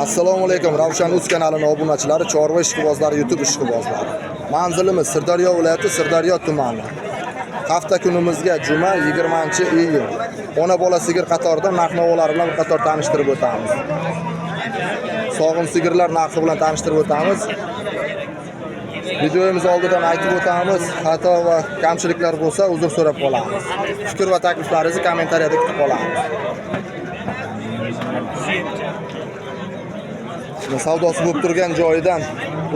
Assalomu alaykum. Ravshan Uz kanalining obunachilari, chorva ishqibozlari, YouTube ishqibozlari. Manzilimiz Sirdaryo viloyati, Sirdaryo tumani. Hafta kunimizga juma 20-iyun. Ona bola sigir qatoridan narx-navolar bilan bir qator tanishtirib o'tamiz. Sog'im sigirlar narxi bilan tanishtirib o'tamiz. Videomiz oldidan aytib o'tamiz, xato va kamchiliklar bo'lsa uzr so'rab qolamiz. Fikr va takliflaringizni kommentariyada kutib qolamiz. Savdosi bo'lib turgan joyidan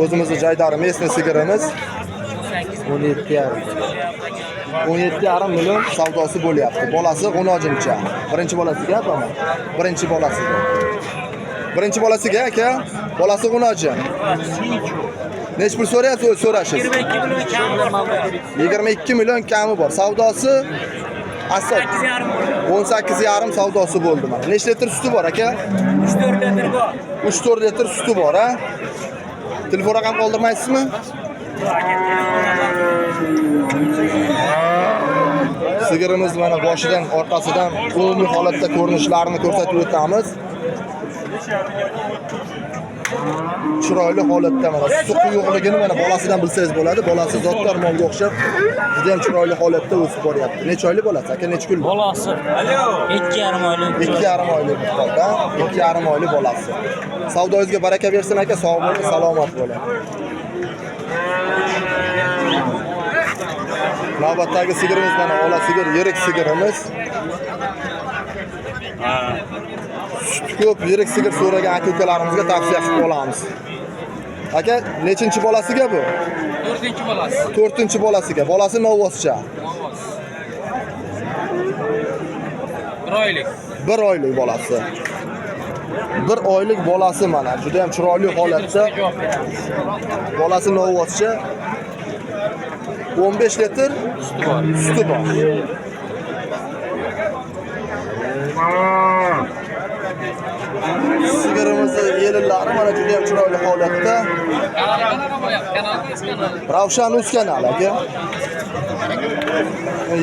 o'zimizning jaydari mesni sigirimiz 17,5 million savdosi bo'lyapti. Bolasi 10-chi. Birinchi bolasiga to'g'ri. Birinchi bolasiga. Birinchi bolasiga aka, bolasi 10-chi. Nech pul so'rayapsiz, o'z so'rashingiz? 22 million kami bor. Savdosi asl 18,5 savdosi bo'ldi mana. Nechta litr suti bor aka? 3-4 litr bor. 3-4 litr suti bor, ha? Telefon raqam qoldirmaysizmi? Sigirimiz mana boshidan, orqasidan umumiy holatda ko'rinishlarini ko'rsatib o'tamiz. Chiroyli holatda mana suti yo'qligini mana bolasidan bilsangiz bo'ladi. Bolasi zotdor molga o'xshab juda ham chiroyli holatda o'sib boryapti. Necha oylik bolasi aka, necha kun? Bolasi 2,5 oylik. 2,5 oylik miqdorda, 2,5 oylik bolasi. Savdoyingizga baraka bersin aka, sog' bo'ling, salomat bo'ling. Navbatdagi sigirimiz mana ola sigir, yirik sigirimiz. Sut ko'p, yirik sigir so'ragan aka-ukalarimizga tavsiya qilib qolamiz. Aka, nechinchi bolasiga bu? 4-chi bolasi. 4-chi bolasiga. Bolasi novvoscha. 1 oylik. 1 oylik bolasi. 1 oylik bolasi mana juda ham chiroyli holatda. Bolasi novvoscha. 15 litr suti bor. Sigirimizni yelillari mana juda ham chiroyli holatda. Ravshan Uz kanali aka.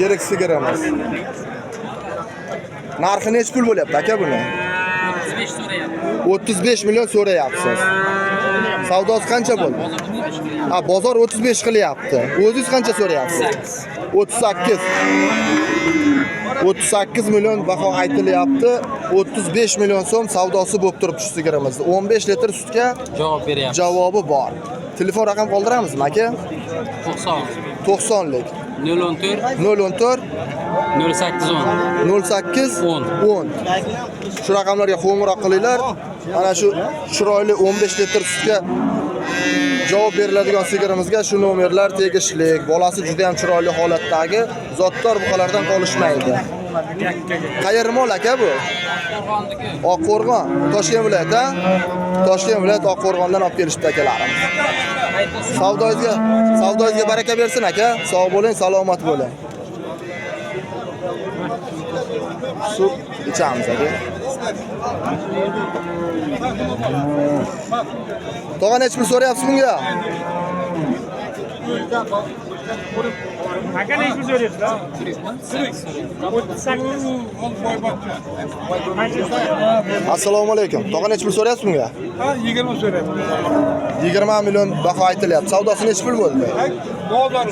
Yirik sigirimiz. Narxi nech pul bo'lyapti aka buni? 35 so'rayapti. 35 million so'rayapsiz. Savdosi qancha bo'ldi? Ha, bozor 35 qilyapti. O'zingiz qancha so'rayapsiz? 38. 38 million baho aytilyapti. 35 million so'm savdosi bo'lib turibdi shu sigirimizni. 15 litr sutga Javob beryapti. javobi bor. Telefon raqam qoldiramizmi aka? 90lik. 014 08 10. Shu raqamlarga qo'ng'iroq qilinglar. Mana shu chiroyli 15 litr sutga javob beriladigan sigirimizga shu nomerlar tegishli. Bolasi juda ham chiroyli holatdagi, zotdor buqalardan qolishmaydi. Qayerda mol aka bu? Oqqo'rg'on, Toshkent viloyati, ha? Toshkent viloyati Oqqo'rg'ondan olib kelishdi akalarimiz. Savdoyingizga baraka bersin aka. Sog' bo'ling, salomat bo'ling. Suv ichamiz aka. Tog'a nech pul so'rayapsiz bunga? Aka nech pul so'rayapsiz? Assalomu alaykum. Tog'a nech pul so'rayapsiz bunga? Ha, 20 so'rayapti. 20 million baho aytilyapti. Savdosi nech pul bo'ldi? Bozor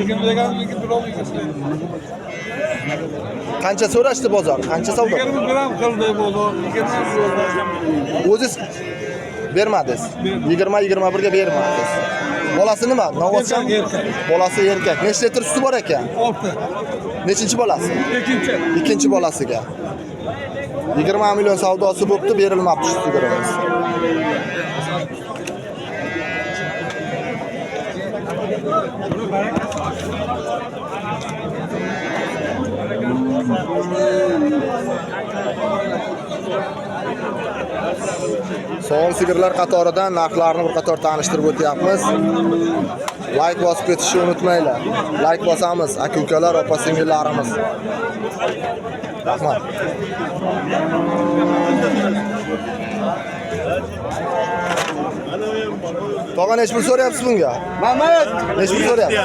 20 degan 2 pul oldi. Qancha so'rashdi bozor? Qancha savdo? 20 gram qildi bozor. 20 O'zingiz bermadingiz. 20-21 ga bermadingiz. Bolasi nima? Novvoscha? Bolasi erkak. Nechta litr suti bor ekan? 6. Nechinchi bolasi? Ikkinchi. Ikkinchi bolasiga. 20 million savdosi bo'pti, berilmabdi shu sigirimiz. Sog'im sigirlar qatoridan narxlarini bir qator tanishtirib o'tyapmiz. Like bosib ketishni unutmanglar. Like bosamiz, aka-ukalar, opa-singillarimiz. Rahmat. Tog'a nech pul so'rayapsiz bunga? Mamat, nech pul so'rayapsiz?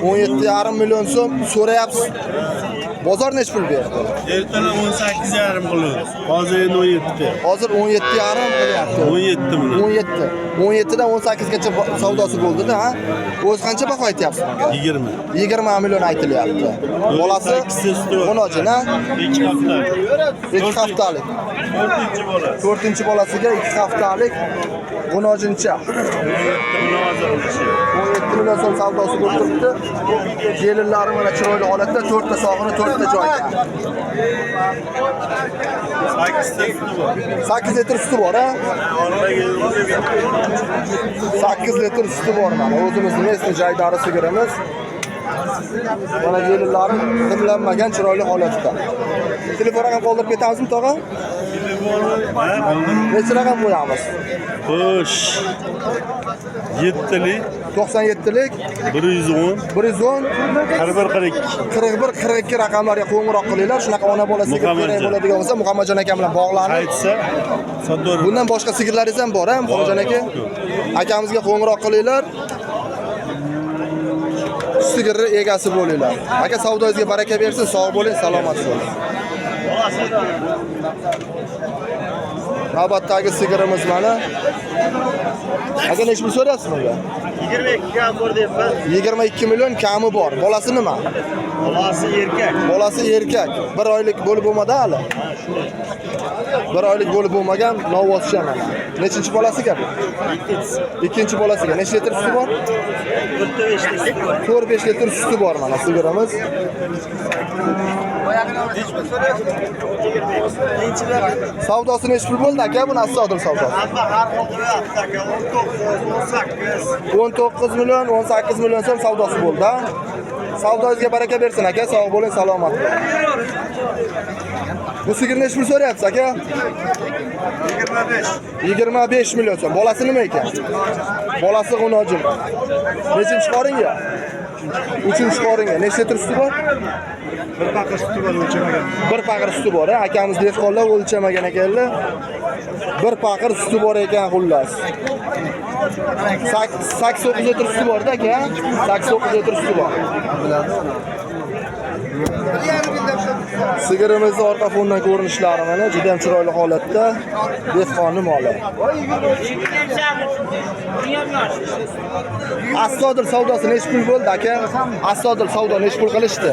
17,5 million so'm so'rayapsiz. Bozor necha pul berdi? Ertalar 18,5 qildi. Hozir endi 17. Hozir 17,5 qilyapti. 17 mi? 17. 17dan 18 gacha savdosi bo'ldi-da, ha? O'zi qancha baho aytyapsiz bunga? 20. 20 million aytilyapti. Bolasi 10 ha? 2 hafta. 2 haftalik. 4-chi bola. 4-chi bolasiga 2 haftalik 10-cha. 17 million so'm savdosi bo'lib turibdi. Kelinlari mana chiroyli holatda 4 ta sog'ini 4 ta joyda. 8 litr suti bor, ha? 8 litr suti bor mana. O'zimizning mesni jaydari sigirimiz. Mana kelinlari hidlanmagan chiroyli holatda. Telefon raqam qoldirib ketamizmi, tog'a? Necha raqam qo'yamiz? Xo'sh. 7lik 97lik 110 110 41 42 raqamlarga qo'ng'iroq qilinglar. Shunaqa ona bolasiga kerak bo'ladigan bo'lsa Muhammadjon aka bilan bog'lanib. aytsa sotib. Bundan boshqa sigirlaringiz ham bor, ha, Muhammadjon aka? Akamizga qo'ng'iroq qilinglar. Sigirni egasi bo'linglar. Aka, savdoingizga baraka bersin, sog' bo'ling, salomat bo'ling. Navbatdagi sigirimiz mana. Aka, necha pul so'rayapsiz bunga? 22 ga bor deyapman. 22 million kami bor. Bolasi nima? Bolasi erkak. Bolasi erkak. 1 oylik bo'lib bo'lmadi hali. 1 oylik bo'lib bo'lmagan novvoscha mana. Nechinchi bolasiga bu? Ikkinchi bolasiga. Necha litr suti bor? 4-5 litr suti bor mana sigirimiz. Savdosi necha pul bo'ldi aka? Bu nasodil savdosi. 19 million, 18 million so'm savdosi bo'ldi, ha? Savdoingizga baraka bersin aka, sog' bo'ling, salomat bo'ling. Bu sigirni necha pul so'rayapsiz aka? 25 million so'm. Bolasi nima ekan? Bolasi g'unojim. Nechinchi qoringa? 3-chi qoringa. Necha litr suti bor? 1 paqir suti bor o'lchamagan. 1 paqir suti bor, ha? Akamiz dehqonlar o'lchamagan ekanlar. 1 paqir suti bor ekan xullas. 8-9 litr suti bor-da aka? 8-9 litr suti bor. Sigirimizning orqa fondan ko'rinishlari mana juda ham chiroyli holatda. Dehqonning moli. Asodil savdosi necha pul bo'ldi aka? Asodil savdo necha pul qilishdi?